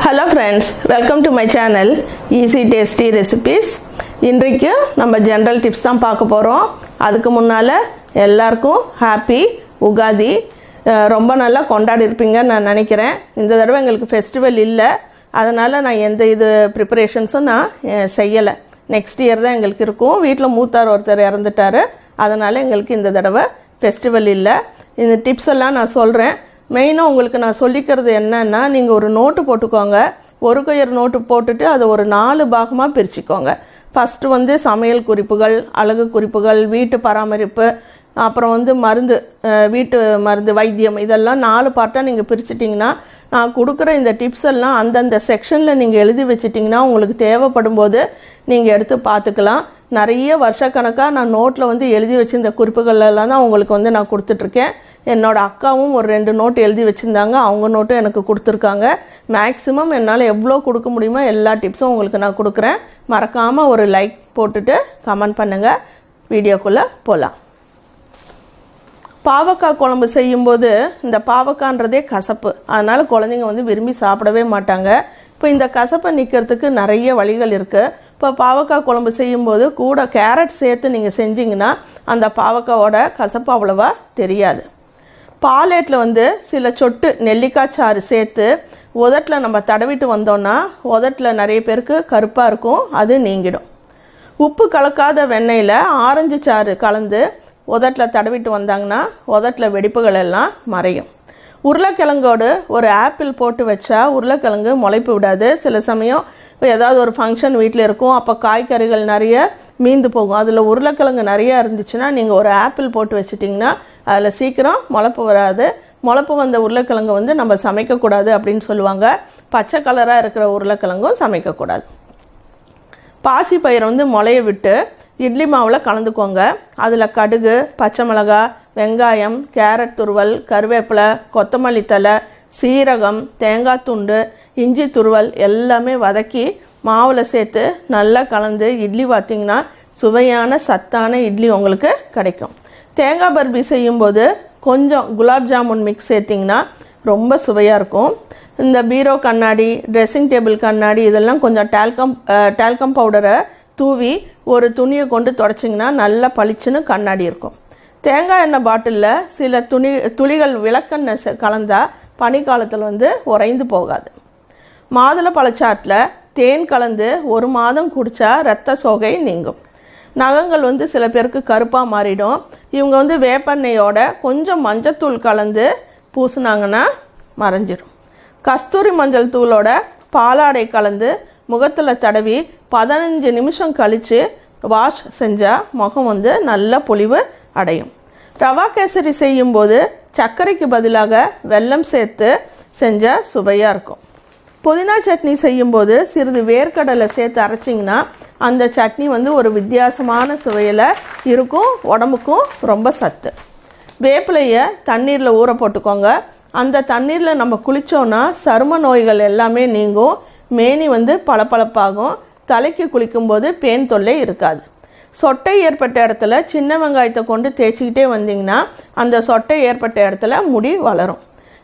Hello friends, welcome to my channel Easy Tasty Recipes. இன்றைக்கு நம்ம general tips தான் பார்க்க போறோம். அதுக்கு முன்னால எல்லாருக்கும் ஹாப்பி உகாதி. ரொம்ப நல்லா கொண்டாடி இருப்பீங்கன்னு நான் நினைக்கிறேன். இந்த தடவை எங்களுக்கு ஃபெஸ்டிவல் இல்லை, அதனால நான் எந்த இது ப்ரிப்பரேஷன்ஸும் நான் செய்யலை. நெக்ஸ்ட் இயர் தான் எங்களுக்கு இருக்கும். வீட்டில் மூத்தார் ஒருத்தர் இறந்துட்டார், அதனால் எங்களுக்கு இந்த தடவை ஃபெஸ்டிவல் இல்லை. இந்த டிப்ஸ் எல்லாம் நான் சொல்கிறேன். மெயினாக உங்களுக்கு நான் சொல்லிக்கிறது என்னன்னா, நீங்கள் ஒரு நோட்டு போட்டுக்கோங்க. ஒரு கொயர் நோட்டு போட்டுட்டு அதை ஒரு 4 பாகமாக பிரிச்சுக்கோங்க. ஃபஸ்ட்டு சமையல் குறிப்புகள், அழகு குறிப்புகள், வீட்டு பராமரிப்பு, அப்புறம் மருந்து, வீட்டு மருந்து, வைத்தியம், இதெல்லாம் 4 பார்ட்டாக நீங்கள் பிரிச்சிட்டிங்கன்னா, நான் கொடுக்குற இந்த டிப்ஸ் எல்லாம் அந்தந்த செக்ஷனில் நீங்கள் எழுதி வச்சிட்டிங்கன்னா உங்களுக்கு தேவைப்படும் போது நீங்கள் எடுத்து பார்த்துக்கலாம். நிறைய வருஷக்கணக்காக நான் நோட்டில் எழுதி வச்சிருந்த குறிப்புகள் எல்லாம் தான் உங்களுக்கு நான் கொடுத்துட்ருக்கேன். என்னோடய அக்காவும் ஒரு 2 நோட்டு எழுதி வச்சுருந்தாங்க, அவங்க நோட்டும் எனக்கு கொடுத்துருக்காங்க. மேக்ஸிமம் என்னால் எவ்வளோ கொடுக்க முடியுமோ எல்லா டிப்ஸும் உங்களுக்கு நான் கொடுக்குறேன். மறக்காமல் ஒரு லைக் போட்டுட்டு கமெண்ட் பண்ணுங்கள். வீடியோக்குள்ளே போகலாம். பாவக்காய் குழம்பு செய்யும்போது இந்த பாவக்காய்ன்றதே கசப்பு, அதனால் குழந்தைங்க விரும்பி சாப்பிடவே மாட்டாங்க. இப்போ இந்த கசப்பை நிற்கிறதுக்கு நிறைய வழிகள் இருக்குது. இப்போ பாவக்காய் குழம்பு செய்யும்போது கூட கேரட் சேர்த்து நீங்கள் செஞ்சிங்கன்னா அந்த பாவக்காயோட கசப்பு அவ்வளோவா தெரியாது. பாலேட்டில் சில சொட்டு நெல்லிக்காய் சாறு சேர்த்து உதட்டில் நம்ம தடவிட்டு வந்தோன்னா உதட்டில் நிறைய பேருக்கு கருப்பாக இருக்கும், அது நீங்கிடும். உப்பு கலக்காத வெண்ணெயில் ஆரஞ்சு சாறு கலந்து உதட்டில் தடவிட்டு வந்தாங்கன்னா உதட்டில் வெடிப்புகள் எல்லாம் மறையும். உருளைக்கிழங்கோடு ஒரு ஆப்பிள் போட்டு வச்சா உருளைக்கிழங்கு முளைப்பு விடாது. சில சமயம் ஏதாவது ஒரு ஃபங்க்ஷன் வீட்டில் இருக்கும், அப்போ காய்கறிகள் நிறைய மீந்து போகும். அதில் உருளைக்கிழங்கு நிறையா இருந்துச்சுன்னா நீங்கள் ஒரு ஆப்பிள் போட்டு வச்சிட்டிங்கன்னா அதில் சீக்கிரம் முளைப்பு வராது. முளைப்பு வந்த உருளைக்கிழங்கு நம்ம சமைக்கக்கூடாது அப்படின்னு சொல்லுவாங்க. பச்சை கலராக இருக்கிற உருளைக்கிழங்கும் சமைக்கக்கூடாது. பாசி பயிரை முளைய விட்டு இட்லி மாவில் கலந்துக்கோங்க. அதில் கடுகு, பச்சை மிளகாய், வெங்காயம், கேரட் துருவல், கருவேப்பிலை, கொத்தமல்லி தழை, சீரகம், தேங்காய் துண்டு, இஞ்சி துருவல் எல்லாமே வதக்கி மாவில் சேர்த்து நல்லா கலந்து இட்லி பார்த்திங்கன்னா சுவையான சத்தான இட்லி உங்களுக்கு கிடைக்கும். தேங்காய் பர்பி செய்யும்போது கொஞ்சம் குலாப் ஜாமுன் மிக்ஸ் சேர்த்திங்கன்னா ரொம்ப சுவையாக இருக்கும். இந்த பீரோ கண்ணாடி, ட்ரெஸ்ஸிங் டேபிள் கண்ணாடி, இதெல்லாம் கொஞ்சம் டால்கம் பவுடரை தூவி ஒரு துணியை கொண்டு தொடச்சிங்கன்னா நல்லா பளிச்சுன்னு கண்ணாடி இருக்கும். தேங்காய் எண்ணெய் பாட்டிலில் சில துளிகள் விளக்கெண்ணெய் கலந்தால் பனிக்காலத்தில் உறைந்து போகாது. மாதுளை பழச்சாட்டில் தேன் கலந்து 1 மாதம் குடித்தா இரத்த சோகை நீங்கும். நகங்கள் சில பேருக்கு கருப்பாக மாறிடும். இவங்க வேப்பெண்ணெயோட கொஞ்சம் மஞ்சத்தூள் கலந்து பூசினாங்கன்னா மறைஞ்சிடும். கஸ்தூரி மஞ்சள் தூளோட பாலாடை கலந்து முகத்தில் தடவி 15 நிமிஷம் கழித்து வாஷ் செஞ்சால் முகம் நல்ல பொலிவு அடையும். ரவா கேசரி செய்யும்போது சர்க்கரைக்கு பதிலாக வெல்லம் சேர்த்து செஞ்சால் சுவையாக இருக்கும். புதினா சட்னி செய்யும்போது சிறிது வேர்க்கடலை சேர்த்து அரைச்சிங்கன்னா அந்த சட்னி ஒரு வித்தியாசமான சுவையில் இருக்கும், உடம்புக்கும் ரொம்ப சத்து. வேப்பிலையை தண்ணீரில் ஊற போட்டுக்கோங்க. அந்த தண்ணீரில் நம்ம குளித்தோன்னா சரும நோய்கள் எல்லாமே நீங்கும். மேனி பளபளப்பாகும். தலைக்கு குளிக்கும்போது பேன் தொல்லை இருக்காது. சொட்டை ஏற்பட்ட இடத்துல சின்ன வெங்காயத்தை கொண்டு தேய்ச்சிக்கிட்டே வந்தீங்கன்னா அந்த சொட்டை ஏற்பட்ட இடத்துல முடி வளரும்.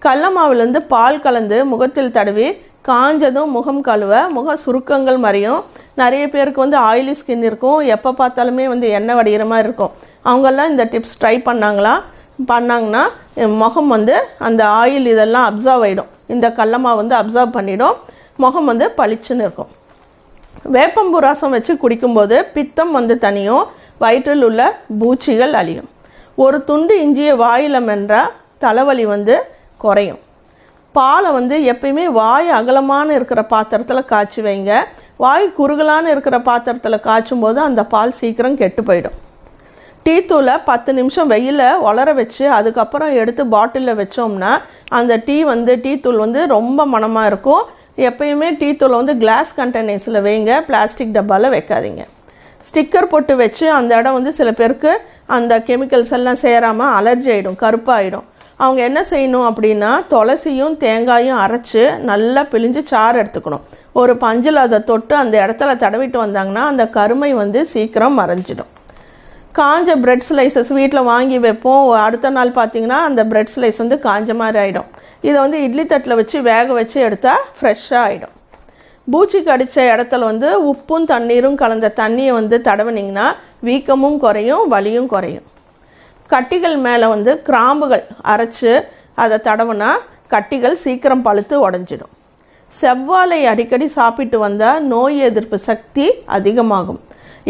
கடல மாவுலேருந்து பால் கலந்து முகத்தில் தடவி காஞ்சதும் முகம் கழுவ முக சுருக்கங்கள் மறையும். நிறைய பேருக்கு ஆயிலி ஸ்கின் இருக்கும், எப்போ பார்த்தாலுமே எண்ணெய் வடிகிற மாதிரி இருக்கும். அவங்கெல்லாம் இந்த டிப்ஸ் ட்ரை பண்ணாங்கன்னா முகம் அந்த ஆயில் இதெல்லாம் அப்சர்வ் ஆகிடும். இந்த கடல மாவு அப்சர்வ் பண்ணிடும், முகம் பளிச்சுன்னு இருக்கும். வேப்பம்பூ ரசம் வச்சு குடிக்கும்போது பித்தம் தனியும், வயிற்றில் உள்ள பூச்சிகள் அழியும். ஒரு துண்டு இஞ்சியை வாயில் மென்றால் தலைவலி குறையும். பாலை எப்பயுமே வாய் அகலமான இருக்கிற பாத்திரத்தில் காய்ச்சி வைங்க. வாய் குறுகலான இருக்கிற பாத்திரத்தில் காய்ச்சும் போது அந்த பால் சீக்கிரம் கெட்டு போயிடும். டீ தூளை 10 நிமிஷம் வெயிலில் உலர வச்சு அதுக்கப்புறம் எடுத்து பாட்டிலில் வச்சோம்னா அந்த டீ தூள் ரொம்ப மணமாக இருக்கும். எப்பயுமே டீ தூளை கிளாஸ் கண்டெய்னர்ஸில் வைங்க, பிளாஸ்டிக் டப்பாவில் வைக்காதீங்க. ஸ்டிக்கர் போட்டு வச்சு அந்த இடம் சில பேருக்கு அந்த கெமிக்கல்ஸ் எல்லாம் சேராமல் அலர்ஜி ஆகிடும், கருப்பாகிடும். அவங்க என்ன செய்யணும் அப்படின்னா துளசியும் தேங்காயும் அரைச்சி நல்லா பிழிஞ்சு சாறு எடுத்துக்கணும். ஒரு பஞ்சில் அதை தொட்டு அந்த இடத்துல தடவிட்டு வந்தாங்கன்னா அந்த கருமை சீக்கிரம் மறைஞ்சிடும். காஞ்ச பிரெட் ஸ்லைசஸ் வீட்டில் வாங்கி வைப்போம், அடுத்த நாள் பார்த்திங்கன்னா அந்த பிரெட் ஸ்லைஸ் வந்து காஞ்ச மாதிரி ஆகிடும். இதை வந்து இட்லி தட்டில் வச்சு வேக வச்சு எடுத்தால் ஃப்ரெஷ்ஷாக ஆகிடும். பூச்சி கடித்த இடத்துல வந்து உப்பும் தண்ணீரும் கலந்த தண்ணியை வந்து தடவினிங்கன்னா வீக்கமும் குறையும், வலியும் குறையும். கட்டிகள் மேலே வந்து கிராம்புகள் அரைச்சி அதை தடவுனா கட்டிகள் சீக்கிரம் பழுத்து உடஞ்சிடும். செவ்வாழை அடிக்கடி சாப்பிட்டு வந்தால் நோய் எதிர்ப்பு சக்தி அதிகமாகும்.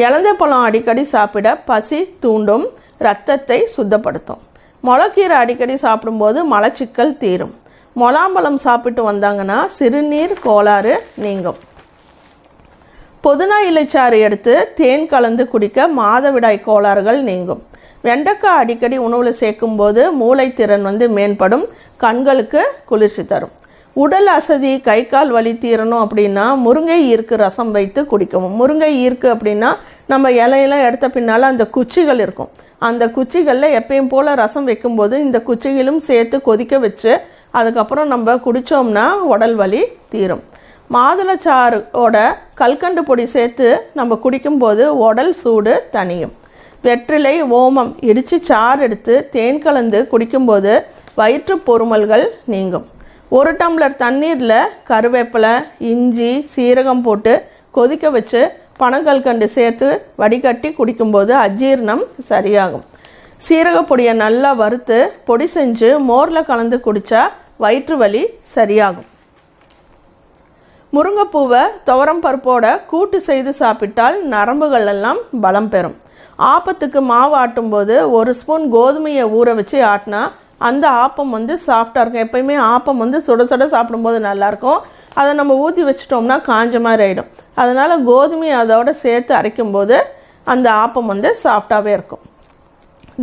இலந்தை பழம் அடிக்கடி சாப்பிட பசி தூண்டும், இரத்தத்தை சுத்தப்படுத்தும். முளைக்கீரை அடிக்கடி சாப்பிடும்போது மலச்சிக்கல் தீரும். முலாம்பழம் சாப்பிட்டு வந்தாங்கன்னா சிறுநீர் கோளாறு நீங்கும். புதினா இலைச்சாறு எடுத்து தேன் கலந்து குடிக்க மாதவிடாய் கோளாறுகள் நீங்கும். வெண்டைக்காய் அடிக்கடி உணவில் சேர்க்கும்போது மூளைத்திறன் வந்து மேம்படும், கண்களுக்கு குளிர்ச்சி தரும். உடல் அசதி கை கால் வலி தீரணும் அப்படின்னா முருங்கை ஈர்க்கு ரசம் வைத்து குடிக்கவும். முருங்கை ஈர்க்கு அப்படின்னா நம்ம இலையெல்லாம் எடுத்த பின்னால் அந்த குச்சிகள் இருக்கும், அந்த குச்சிகளில் எப்பயும் போல் ரசம் வைக்கும்போது இந்த குச்சிகளும் சேர்த்து கொதிக்க வச்சு அதுக்கப்புறம் நம்ம குடித்தோம்னா உடல் வலி தீரும். மாதுளச்சாரோட கல்கண்டு பொடி சேர்த்து நம்ம குடிக்கும்போது உடல் சூடு தணியும். வெற்றிலை ஓமம் இடித்து சாறு எடுத்து தேன் கலந்து குடிக்கும்போது வயிற்று பொறுமல்கள் நீங்கும். 1 டம்ளர் தண்ணீரில் கருவேப்பிலை இஞ்சி சீரகம் போட்டு கொதிக்க வச்சு பனங்கல்கண்டு சேர்த்து வடிகட்டி குடிக்கும்போது அஜீரணம் சரியாகும். சீரகப்பொடியை நல்லா வறுத்து பொடி செஞ்சு மோரில் கலந்து குடித்தா வயிற்று வலி சரியாகும். முருங்கைப்பூவை துவரம் பருப்போட கூட்டு செய்து சாப்பிட்டால் நரம்புகள் எல்லாம் பலம் பெறும். ஆப்பத்துக்கு மாவு ஆட்டும்போது 1 ஸ்பூன் கோதுமையை ஊற வச்சு ஆட்டினா அந்த ஆப்பம் வந்து சாஃப்டாக இருக்கும். எப்பயுமே ஆப்பம் வந்து சுட சுட சாப்பிடும்போது நல்லாயிருக்கும். அதை நம்ம ஊற்றி வச்சிட்டோம்னா காஞ்ச மாதிரி ஆகிடும். அதனால் கோதுமையை அதோடு சேர்த்து அரைக்கும்போது அந்த ஆப்பம் வந்து சாஃப்டாகவே இருக்கும்.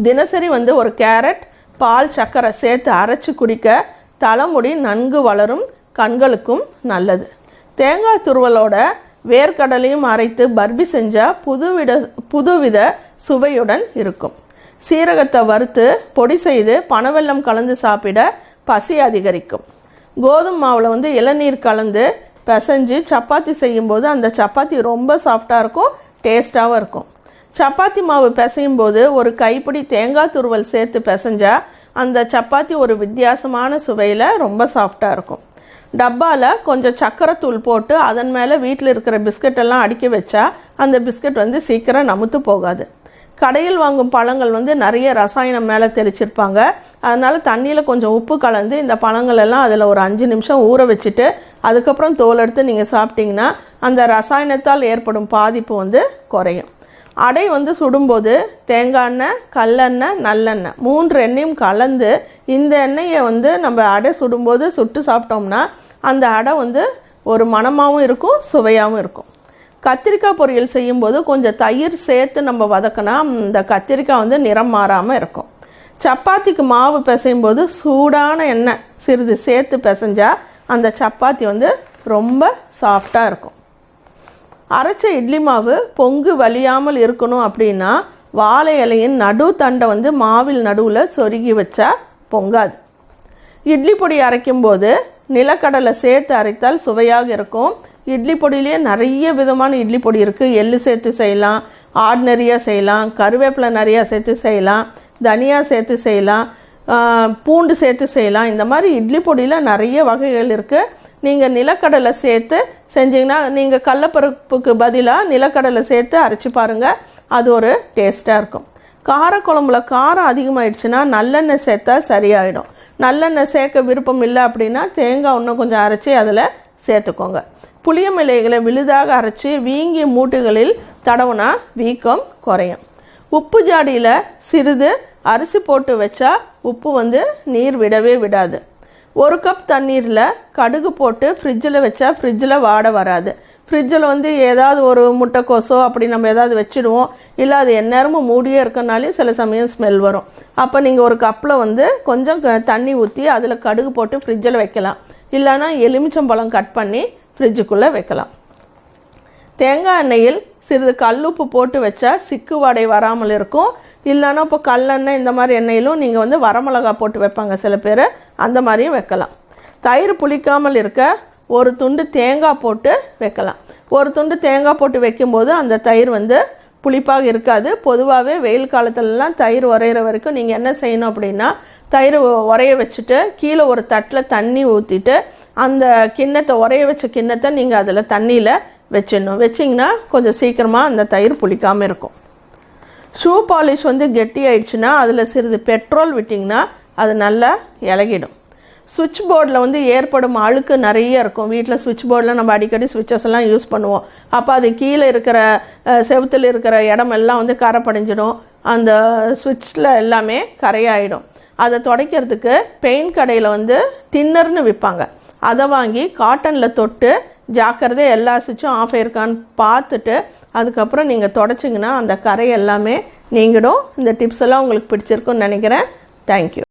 தினசரி வந்து ஒரு கேரட் பால் சர்க்கரை சேர்த்து அரைச்சி குடிக்க தலைமுடி நன்கு வளரும், கண்களுக்கும் நல்லது. தேங்காய் துருவலோட வேர்க்கடலையும் அரைத்து பர்பி செஞ்சால் புதுவித சுவையுடன் இருக்கும். சீரகத்தை வறுத்து பொடி செய்து பனவெல்லம் கலந்து சாப்பிட பசி அதிகரிக்கும். கோதுமை மாவில் வந்து இளநீர் கலந்து பிசைஞ்சு சப்பாத்தி செய்யும்போது அந்த சப்பாத்தி ரொம்ப சாஃப்டாக இருக்கும், டேஸ்ட்டாகவும் இருக்கும். சப்பாத்தி மாவு பிசையும் போது ஒரு கைப்பிடி தேங்காய் துருவல் சேர்த்து பிசைஞ்சால் அந்த சப்பாத்தி ஒரு வித்தியாசமான சுவையில் ரொம்ப சாஃப்டாக இருக்கும். டப்பாவில் கொஞ்சம் சர்க்கரை தூள் போட்டு அதன் மேலே வீட்டில் இருக்கிற பிஸ்கட்டெல்லாம் அடுக்கி வச்சா அந்த பிஸ்கட் வந்து சீக்கிரம் நமுத்து போகாது. கடையில் வாங்கும் பழங்கள் வந்து நிறைய ரசாயனம் மேலே தெளிச்சிருப்பாங்க. அதனால் தண்ணியில் கொஞ்சம் உப்பு கலந்து இந்த பழங்கள் எல்லாம் அதில் ஒரு 5 நிமிஷம் ஊற வச்சுட்டு அதுக்கப்புறம் தோல் எடுத்து நீங்கள் சாப்பிட்டிங்கன்னா அந்த ரசாயனத்தால் ஏற்படும் பாதிப்பு வந்து குறையும். அடை வந்து சுடும்போது தேங்காய் எண்ணெய் கல்லெண்ணெய் நல்லெண்ணெய் 3 எண்ணெயும் கலந்து இந்த எண்ணெயை வந்து நம்ம அடை சுடும்போது சுட்டு சாப்பிட்டோம்னா அந்த அடை வந்து ஒரு மணமாகவும் இருக்கும், சுவையாகவும் இருக்கும். கத்திரிக்காய் பொரியல் செய்யும்போது கொஞ்சம் தயிர் சேர்த்து நம்ம வதக்கினா இந்த கத்திரிக்காய் வந்து நிறம் மாறாமல் இருக்கும். சப்பாத்திக்கு மாவு பிசையும் போது சூடான எண்ணெய் சிறிது சேர்த்து பிசைஞ்சால் அந்த சப்பாத்தி வந்து ரொம்ப சாஃப்டாக இருக்கும். அரைச்ச இட்லி மாவு பொங்கு வலியாமல் இருக்கணும் அப்படின்னா வாழை இலையின் நடு தண்டை வந்து மாவில் நடுவில் சொருகி வச்சா பொங்காது. இட்லி பொடி அரைக்கும்போது நிலக்கடலை சேர்த்து அரைத்தால் சுவையாக இருக்கும். இட்லி பொடியிலே நிறைய விதமான இட்லி பொடி இருக்குது. எள்ளு சேர்த்து செய்யலாம், ஆர்டினரியாக செய்யலாம், கருவேப்பிலை நிறையா சேர்த்து செய்யலாம், தனியா சேர்த்து செய்யலாம், பூண்டு சேர்த்து செய்யலாம். இந்த மாதிரி இட்லி பொடியில் நிறைய வகைகள் இருக்குது. நீங்கள் நிலக்கடலை சேர்த்து செஞ்சிங்கன்னா நீங்கள் கடலைப்பருப்புக்கு பதிலாக நிலக்கடலை சேர்த்து அரைச்சி பாருங்கள், அது ஒரு டேஸ்ட்டாக இருக்கும். காரக்குழம்புல காரம் அதிகமாகிடுச்சுன்னா நல்லெண்ணெய் சேர்த்தா சரியாயிடும். நல்லெண்ணெய் சேர்க்க விருப்பம் இல்லை அப்படின்னா தேங்காய் இன்னும் கொஞ்சம் அரைச்சி அதில் சேர்த்துக்கோங்க. புளியமிலைகளை விழுதாக அரைச்சி வீங்கிய மூட்டுகளில் தடவுனா வீக்கம் குறையும். உப்பு ஜாடியில் சிறிது அரிசி போட்டு வச்சா உப்பு வந்து நீர் விடவே விடாது. 1 கப் தண்ணீரில் கடுகு போட்டு ஃப்ரிட்ஜில் வச்சா ஃப்ரிட்ஜில் வாட வராது. ஃப்ரிட்ஜில் வந்து ஏதாவது ஒரு முட்டைக்கோசோ அப்படி நம்ம ஏதாவது வச்சுடுவோம், இல்லை அது எந்நேரமும் மூடியே இருக்கனாலே சில சமயம் ஸ்மெல் வரும். அப்போ நீங்கள் ஒரு கப்பில் வந்து கொஞ்சம் தண்ணி ஊற்றி அதில் கடுகு போட்டு ஃப்ரிட்ஜில் வைக்கலாம். இல்லைனா எலுமிச்சம்பழம் கட் பண்ணி ஃப்ரிட்ஜுக்குள்ளே வைக்கலாம். தேங்காய் எண்ணெயில் சிறிது கல்லுப்பு போட்டு வச்சா சிக்கு வாடை வராமல் இருக்கும். இல்லைன்னா இப்போ கல்லெண்ணெய் இந்த மாதிரி எண்ணெயிலும் நீங்கள் வந்து வரமிளகா போட்டு வைப்பாங்க சில பேர், அந்த மாதிரியும் வைக்கலாம். தயிர் புளிக்காமல் இருக்க 1 துண்டு தேங்காய் போட்டு வைக்கலாம். 1 துண்டு தேங்காய் போட்டு வைக்கும்போது அந்த தயிர் வந்து புளிப்பாக இருக்காது. பொதுவாகவே வெயில் காலத்துலலாம் தயிர் உரையிற வரைக்கும் நீங்கள் என்ன செய்யணும் அப்படின்னா, தயிர் உரைய வச்சுட்டு கீழே ஒரு தட்டில் தண்ணி ஊற்றிட்டு அந்த கிண்ணத்தை உரைய வச்ச கிண்ணத்தை நீங்கள் அதில் தண்ணியில் வச்சிடணும். வச்சிங்கன்னா கொஞ்சம் சீக்கிரமாக அந்த தயிர் புளிக்காமல் இருக்கும். ஷூ பாலிஷ் வந்து கெட்டி ஆயிடுச்சுன்னா அதில் சிறிது பெட்ரோல் விட்டிங்கன்னா அது நல்லா இலகிடும். சுவிட்ச் போர்டில் வந்து ஏற்படும் அழுக்கு நிறைய இருக்கும். வீட்டில் சுவிட்ச் போர்டில் நம்ம அடிக்கடி சுவிட்சஸ் எல்லாம் யூஸ் பண்ணுவோம். அப்போ அது கீழே இருக்கிற செவுத்தில் இருக்கிற இடமெல்லாம் வந்து கரை படிஞ்சிடும். அந்த சுவிட்சில் எல்லாமே கரையாயிடும். அதை துடைக்கிறதுக்கு பெயிண்ட் கடையில் வந்து தின்னர்னு விற்பாங்க. அதை வாங்கி காட்டனில் தொட்டு ஜாக்கிரதை எல்லா சுவிட்சும் ஆஃப் ஆயிருக்கான்னு பார்த்துட்டு அதுக்கப்புறம் நீங்கள் தொடச்சிங்கன்னா அந்த கரை எல்லாமே நீங்கிடும். இந்த டிப்ஸ் எல்லாம் உங்களுக்கு பிடிச்சிருக்குன்னு நினைக்கிறேன். தேங்க்யூ.